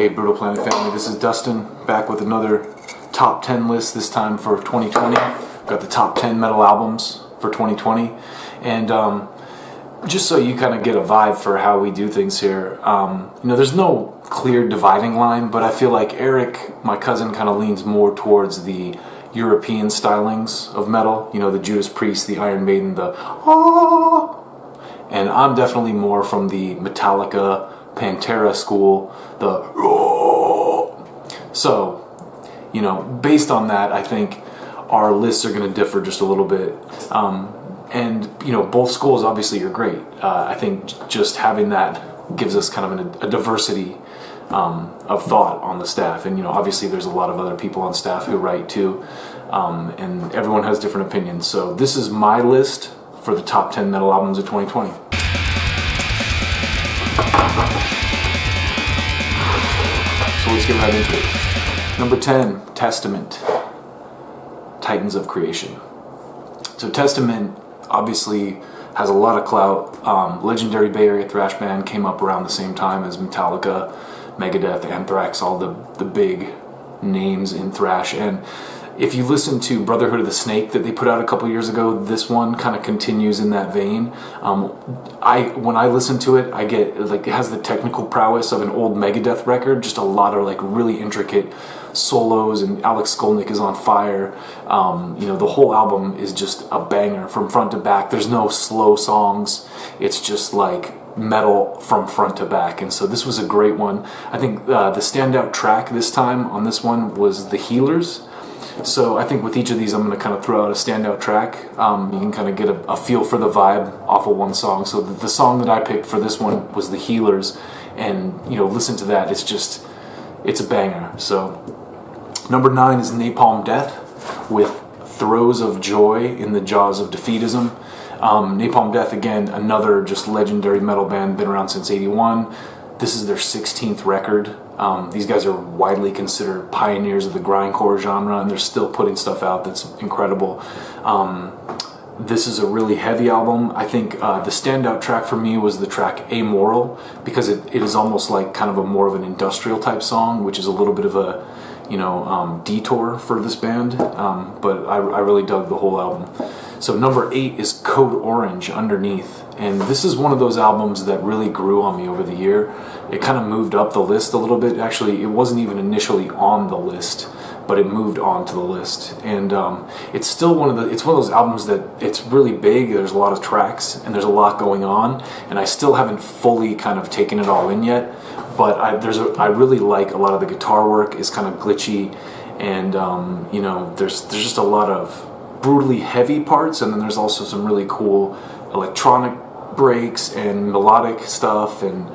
Hey Brutal Planet family, this is Dustin, back with another top 10 list, this time for 2020. Got the top 10 metal albums for 2020. And just so you kind of get a vibe for how we do things here, there's no clear dividing line, but I feel like Eric, my cousin, kind of leans more towards the European stylings of metal. The Judas Priest, the Iron Maiden, the ah, and I'm definitely more from the Metallica, Pantera school, the so, based on that, I think our lists are going to differ just a little bit. And both schools obviously are great. I think just having that gives us kind of a diversity of thought on the staff. And obviously there's a lot of other people on staff who write too, and everyone has different opinions. So this is my list for the top 10 metal albums of 2020. So let's get right into it. Number 10, Testament, Titans of Creation. So Testament obviously has a lot of clout. Legendary Bay Area thrash band, came up around the same time as Metallica, Megadeth, Anthrax, all the big names in thrash. And if you listen to Brotherhood of the Snake that they put out a couple years ago, this one kind of continues in that vein. When I listen to it, I get it has the technical prowess of an old Megadeth record, just a lot of really intricate solos, and Alex Skolnick is on fire. The whole album is just a banger from front to back. There's no slow songs. It's just metal from front to back, and so this was a great one. I think the standout track this time on this one was The Healers. So I think with each of these I'm going to kind of throw out a standout track. You can kind of get a feel for the vibe off of one song. So the song that I picked for this one was The Healers, and listen to that. It's a banger. So number 9 is Napalm Death with Throes of Joy in the Jaws of Defeatism. Napalm Death, again, another just legendary metal band, been around since '81. This is their 16th record. These guys are widely considered pioneers of the grindcore genre, and they're still putting stuff out that's incredible. This is a really heavy album. I think the standout track for me was the track Amoral, because it is almost like kind of more of an industrial type song, which is a little bit of a detour for this band, but I really dug the whole album. So number 8 is Code Orange, Underneath, and this is one of those albums that really grew on me over the year. It kind of moved up the list a little bit. Actually, it wasn't even initially on the list, but it moved on to the list. And it's still one of those albums that it's really big. There's a lot of tracks and there's a lot going on, and I still haven't fully kind of taken it all in yet. But I really like a lot of the guitar work. Is kind of glitchy, and there's just a lot of brutally heavy parts, and then there's also some really cool electronic breaks and melodic stuff, and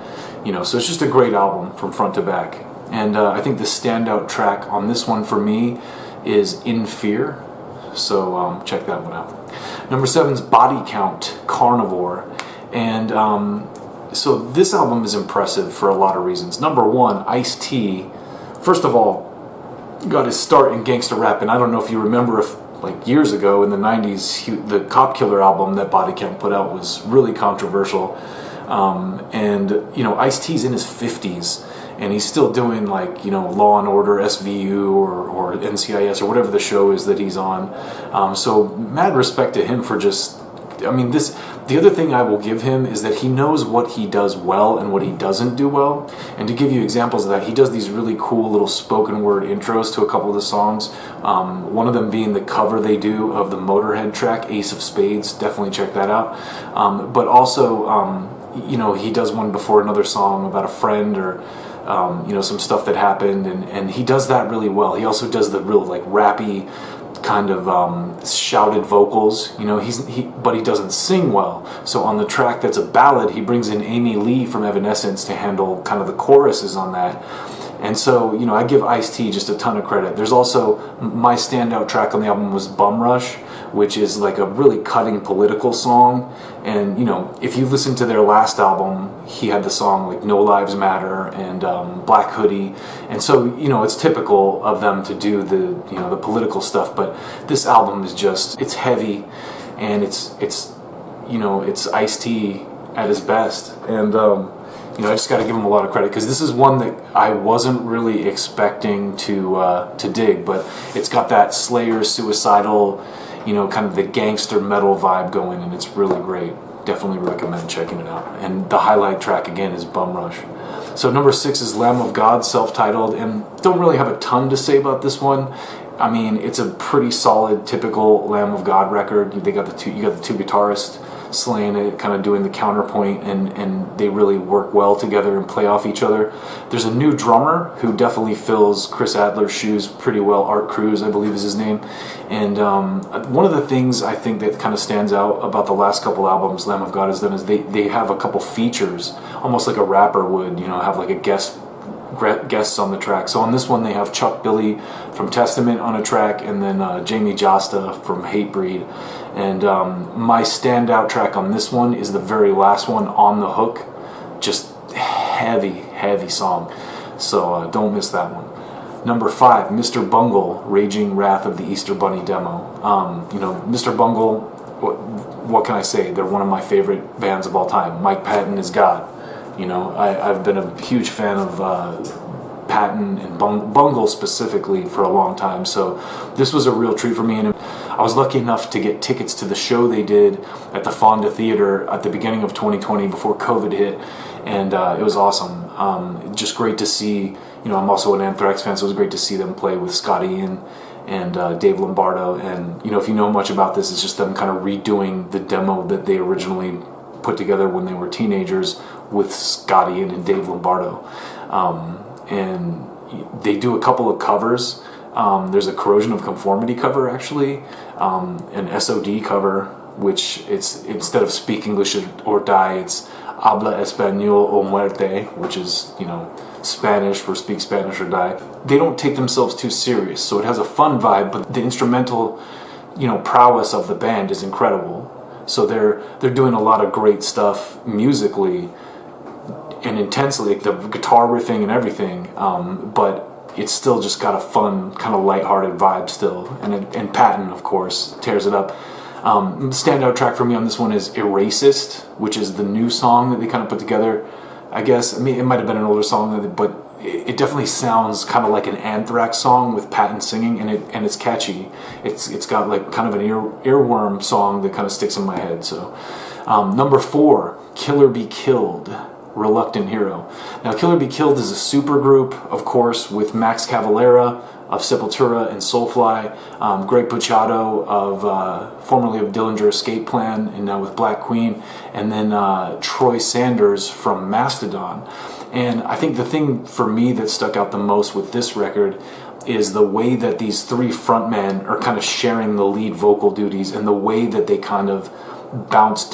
so it's just a great album from front to back. And I think the standout track on this one for me is In Fear, so check that one out. Number 7 is Body Count, Carnivore, and so this album is impressive for a lot of reasons. Number 1, Ice-T, first of all, got his start in gangsta rap, and I don't know if you remember, years ago in the 90s, the Cop Killer album that Body Count put out was really controversial. And Ice-T's in his 50s, and he's still doing Law and Order, SVU, or NCIS, or whatever the show is that he's on. So mad respect to him for the other thing I will give him is that he knows what he does well and what he doesn't do well. And to give you examples of that, he does these really cool little spoken word intros to a couple of the songs. One of them being the cover they do of the Motorhead track, Ace of Spades. Definitely check that out. But also, he does one before another song about a friend, or some stuff that happened, and he does that really well. He also does the real rappy kind of shouted vocals, but he doesn't sing well. So on the track that's a ballad, he brings in Amy Lee from Evanescence to handle kind of the choruses on that. And so, I give Ice-T just a ton of credit. There's also, my standout track on the album was Bum Rush, which is a really cutting political song. And, if you listen to their last album, he had the song No Lives Matter and Black Hoodie. And so, it's typical of them to do the political stuff. But this album is it's heavy, and it's Ice-T at his best. And I just got to give them a lot of credit, because this is one that I wasn't really expecting to dig, but it's got that Slayer, suicidal, kind of the gangster metal vibe going, and it's really great. Definitely recommend checking it out. And the highlight track again is Bum Rush. So number 6 is Lamb of God, self-titled, and don't really have a ton to say about this one. I mean, it's a pretty solid, typical Lamb of God record. You got the two guitarists slaying it, kind of doing the counterpoint, and they really work well together and play off each other. There's a new drummer who definitely fills Chris Adler's shoes pretty well. Art Cruz, I believe, is his name. And one of the things I think that kind of stands out about the last couple albums Lamb of God has done is they have a couple features, almost like a rapper would, have like a guests on the track. So on this one they have Chuck Billy from Testament on a track, and then Jamie Josta from Hatebreed. And my standout track on this one is the very last one, On the Hook. Just heavy song. So don't miss that one. Number 5, Mr. Bungle, Raging Wrath of the Easter Bunny demo. Mr. Bungle, what can I say? They're one of my favorite bands of all time. Mike Patton is God. I've been a huge fan of Patton and Bungle specifically for a long time, so this was a real treat for me. And I was lucky enough to get tickets to the show they did at the Fonda Theater at the beginning of 2020 before COVID hit, and it was awesome. Just great to see. I'm also an Anthrax fan, so it was great to see them play with Scott Ian and Dave Lombardo. And if you know much about this, it's just them kind of redoing the demo that they originally put together when they were teenagers with Scott Ian and Dave Lombardo. And they do a couple of covers. There's a Corrosion of Conformity cover, actually, an SOD cover, which it's instead of Speak English or Die, it's Habla Español o Muerte, which is Spanish for Speak Spanish or Die. They don't take themselves too serious, so it has a fun vibe, but the instrumental prowess of the band is incredible. So they're doing a lot of great stuff musically and intensely, like the guitar riffing and everything, but it's still just got a fun, kind of lighthearted vibe still. And Patton, of course, tears it up. Standout track for me on this one is Erasist, which is the new song that they kind of put together. I guess, it might have been an older song, but it definitely sounds kind of like an Anthrax song with Patton singing, and it's catchy. It's got like kind of an earworm song that kind of sticks in my head. So number 4, Killer Be Killed, Reluctant Hero. Now, Killer Be Killed is a super group, of course, with Max Cavalera of Sepultura and Soulfly, Greg Puciato of formerly of Dillinger Escape Plan and now with Black Queen, and then Troy Sanders from Mastodon. And I think the thing for me that stuck out the most with this record is the way that these 3 frontmen are kind of sharing the lead vocal duties, and the way that they kind of bounce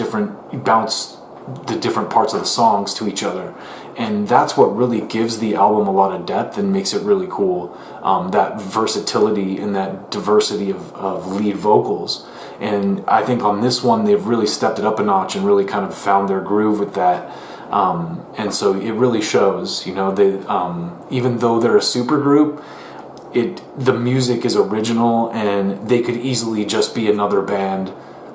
the different parts of the songs to each other. And that's what really gives the album a lot of depth and makes it really cool. That versatility and that diversity of lead vocals. And I think on this one they've really stepped it up a notch and really kind of found their groove with that. And so it really shows, they even though they're a super group, the music is original, and they could easily just be another band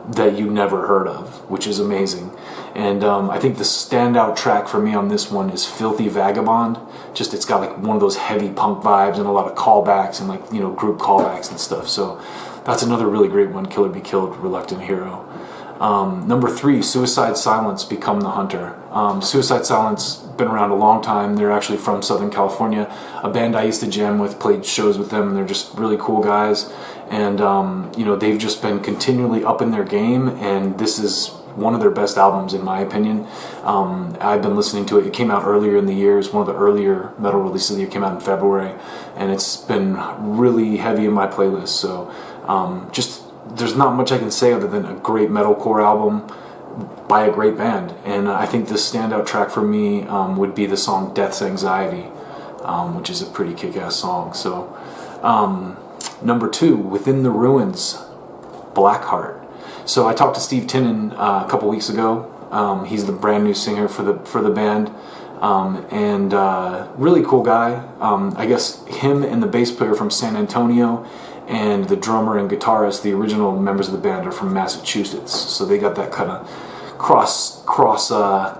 that you never heard of, which is amazing. And I think the standout track for me on this one is Filthy Vagabond. Just, it's got like one of those heavy punk vibes and a lot of callbacks and like group callbacks and stuff. So that's another really great one, Killer Be Killed, Reluctant Hero. Number 3, Suicide Silence, Become the Hunter. Suicide Silence, been around a long time. They're actually from Southern California. A band I used to jam with, played shows with them, and they're just really cool guys. And, they've just been continually up in their game, and this is one of their best albums in my opinion. I've been listening to it. It came out earlier in the year. It's one of the earlier metal releases of the year. It came out in February, and it's been really heavy in my playlist. So there's not much I can say other than a great metalcore album by a great band. And I think the standout track for me would be the song Death's Anxiety, which is a pretty kick-ass song. So number 2, Within the Ruins, Blackheart. So I talked to Steve Tinnen a couple weeks ago. He's the brand new singer for the band, and really cool guy. I guess him and the bass player from San Antonio, and the drummer and guitarist, the original members of the band, are from Massachusetts. So they got that kind of cross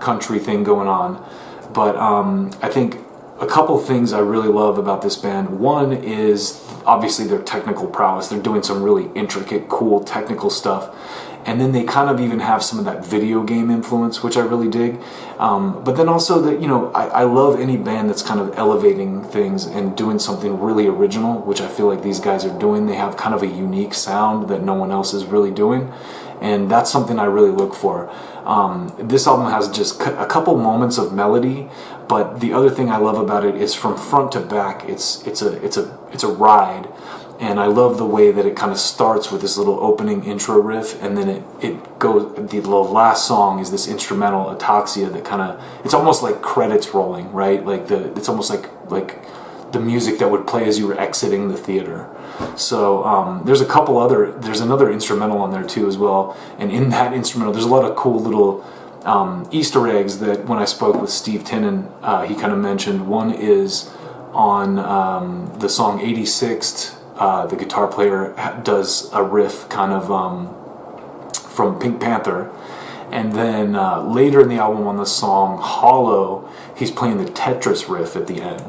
country thing going on. But I think a couple things I really love about this band. One is obviously their technical prowess. They're doing some really intricate, cool technical stuff. And then they kind of even have some of that video game influence, which I really dig. But then also that, you know, I love any band that's kind of elevating things and doing something really original, which I feel like these guys are doing. They have kind of a unique sound that no one else is really doing. And that's something I really look for. This album has just a couple moments of melody, but the other thing I love about it is from front to back, it's a ride. And I love the way that it kind of starts with this little opening intro riff, and then it goes. The last song is this instrumental Ataxia that kind of, it's almost like credits rolling, right? Like it's almost like the music that would play as you were exiting the theater. So there's another instrumental on there too as well. And in that instrumental, there's a lot of cool little Easter eggs that when I spoke with Steve Tinnen, he kind of mentioned. One is on the song 86th. The guitar player does a riff kind of from Pink Panther, and then later in the album on the song Hollow, he's playing the Tetris riff at the end.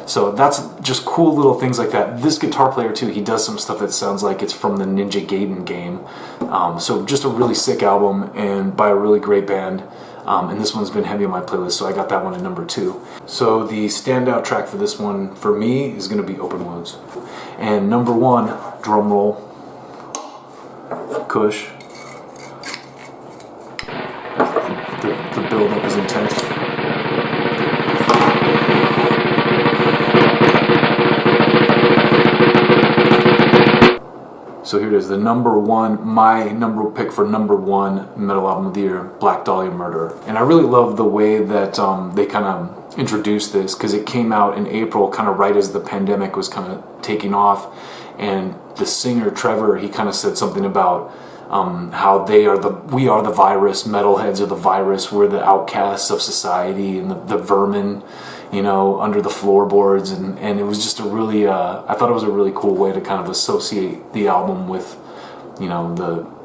So that's just cool little things like that. This guitar player too, he does some stuff that sounds like it's from the Ninja Gaiden game. So just a really sick album and by a really great band. And this one's been heavy on my playlist, so I got that one at number 2. So the standout track for this one, for me, is going to be Open Wounds. And number 1, drum roll, Kush. The build-up is intense. So here it is, my number pick for number 1 metal album of the year, Black Dahlia Murder. And I really love the way that they kind of introduced this, because it came out in April, kind of right as the pandemic was kind of taking off. And the singer, Trevor, he kind of said something about how we are the virus, metalheads are the virus, we're the outcasts of society and the vermin, you know, under the floorboards, and it was just a really, I thought it was a really cool way to kind of associate the album with, you know,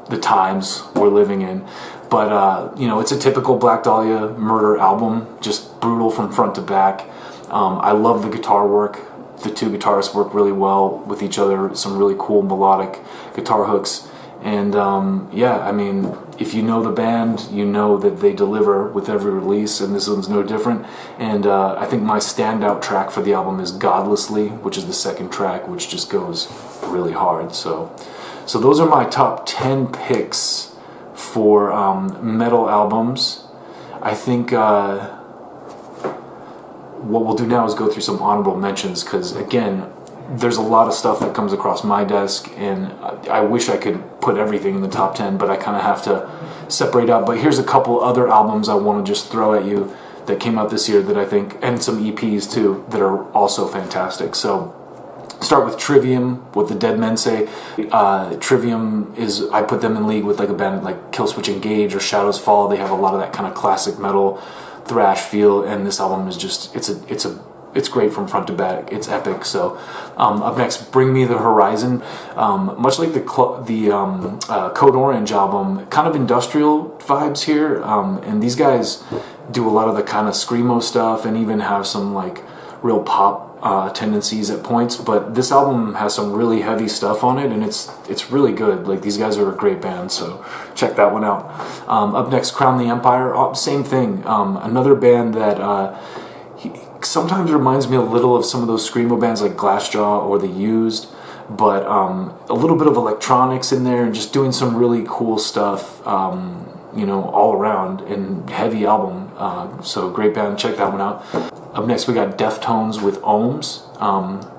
the times we're living in. But, you know, it's a typical Black Dahlia Murder album, just brutal from front to back. I love the guitar work. The two guitarists work really well with each other, some really cool melodic guitar hooks. And yeah, I mean, if you know the band, you know that they deliver with every release, and this one's no different. And I think my standout track for the album is Godlessly, which is the second track, which just goes really hard. So those are my top 10 picks for metal albums. I think what we'll do now is go through some honorable mentions, because again, there's a lot of stuff that comes across my desk, and I wish I could put everything in the top 10, but I kind of have to separate out. But here's a couple other albums I want to just throw at you that came out this year that I think, and some EPs too, that are also fantastic. So start with Trivium, what the Dead Men Say. Trivium is, I put them in league with like a band like Killswitch Engage or Shadows Fall. They have a lot of that kind of classic metal thrash feel, and this album is just, it's great from front to back. It's epic. So up next, Bring Me the Horizon. Much like the Code Orange album, kind of industrial vibes here. And these guys do a lot of the kind of screamo stuff and even have some like real pop tendencies at points. But this album has some really heavy stuff on it, and it's really good. Like, these guys are a great band, so check that one out. Up next, Crown the Empire. Same thing. Another band that sometimes reminds me a little of some of those screamo bands like Glassjaw or The Used, but a little bit of electronics in there and just doing some really cool stuff, you know, all around, and heavy album. So great band, check that one out. Up next we got Deftones with Ohms,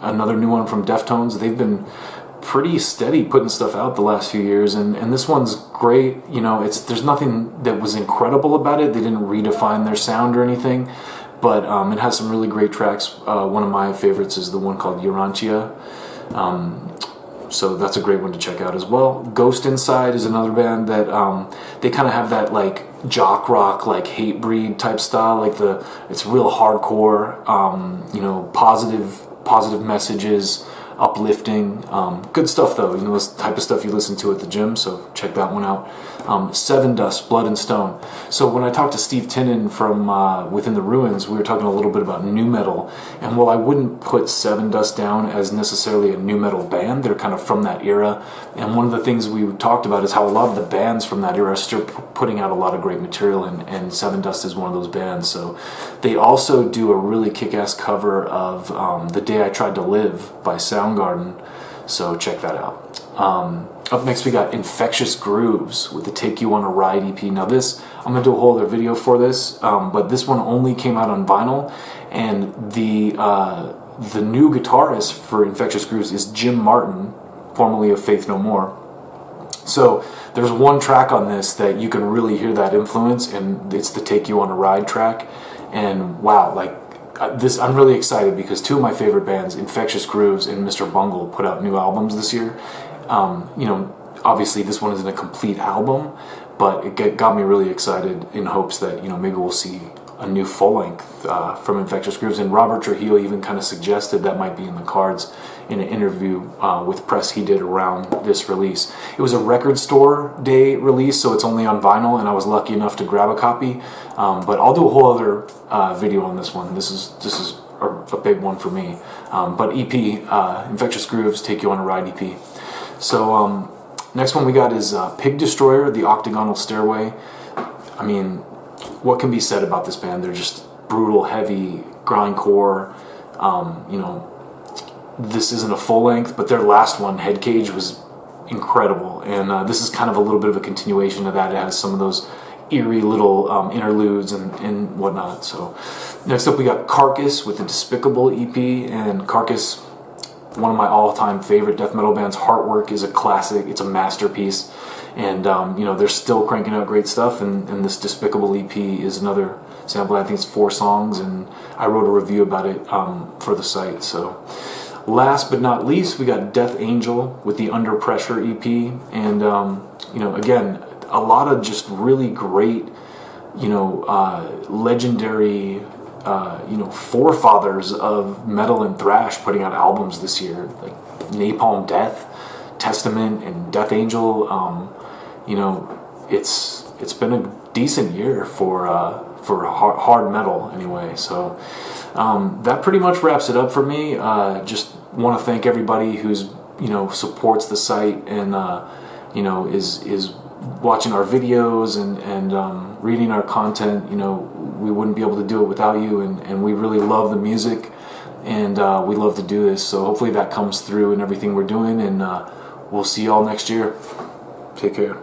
another new one from Deftones. They've been pretty steady putting stuff out the last few years, and this one's great. You know, there's nothing that was incredible about it. They didn't redefine their sound or anything, but it has some really great tracks. One of my favorites is the one called Urantia. So that's a great one to check out as well. Ghost Inside is another band that they kind of have that like jock rock, like Hatebreed type style. Like it's real hardcore, you know, positive messages, uplifting. Good stuff though, you know, this type of stuff you listen to at the gym, so check that one out. Sevendust, Blood and Stone. So when I talked to Steve Tinnen from Within the Ruins, we were talking a little bit about nu metal, and while I wouldn't put Sevendust down as necessarily a nu metal band, they're kind of from that era, and one of the things we talked about is how a lot of the bands from that era are still putting out a lot of great material, and Sevendust is one of those bands. So they also do a really kick-ass cover of The Day I Tried to Live by Soundgarden, so check that out. Up next we got Infectious Grooves with the Take You on a Ride EP. Now this, I'm going to do a whole other video for this, but this one only came out on vinyl, and the new guitarist for Infectious Grooves is Jim Martin, formerly of Faith No More. So there's one track on this that you can really hear that influence, and it's the Take You on a Ride track. And wow, like this, I'm really excited because two of my favorite bands, Infectious Grooves and Mr. Bungle, put out new albums this year. You know, obviously this one isn't a complete album, but it got me really excited in hopes that, you know, maybe we'll see a new full length from Infectious Grooves. And Robert Trujillo even kind of suggested that might be in the cards in an interview with press he did around this release. It was a record store day release, so it's only on vinyl, and I was lucky enough to grab a copy. But I'll do a whole other video on this one. This is a big one for me. But EP, Infectious Grooves, Take You on a Ride EP. So next one we got is Pig Destroyer, The Octagonal Stairway. I mean, what can be said about this band? They're just brutal, heavy, grindcore. You know, this isn't a full length, but their last one, Head Cage, was incredible. And this is kind of a little bit of a continuation of that. It has some of those eerie little interludes and whatnot. So next up we got Carcass with the Despicable EP. And Carcass, one of my all-time favorite death metal bands. Heartwork is a classic. It's a masterpiece. And, you know, they're still cranking out great stuff. And this Despicable EP is another sample. I think it's 4 songs. And I wrote a review about it for the site. So last but not least, we got Death Angel with the Under Pressure EP. And, you know, again, a lot of just really great, you know, legendary... you know, forefathers of metal and thrash putting out albums this year, like Napalm Death, Testament, and Death Angel. You know, it's been a decent year for hard metal anyway. So that pretty much wraps it up for me. Just want to thank everybody who's, you know, supports the site and you know, is watching our videos and reading our content. You know, we wouldn't be able to do it without you, and we really love the music, and we love to do this, so hopefully that comes through in everything we're doing, and we'll see y'all next year. Take care.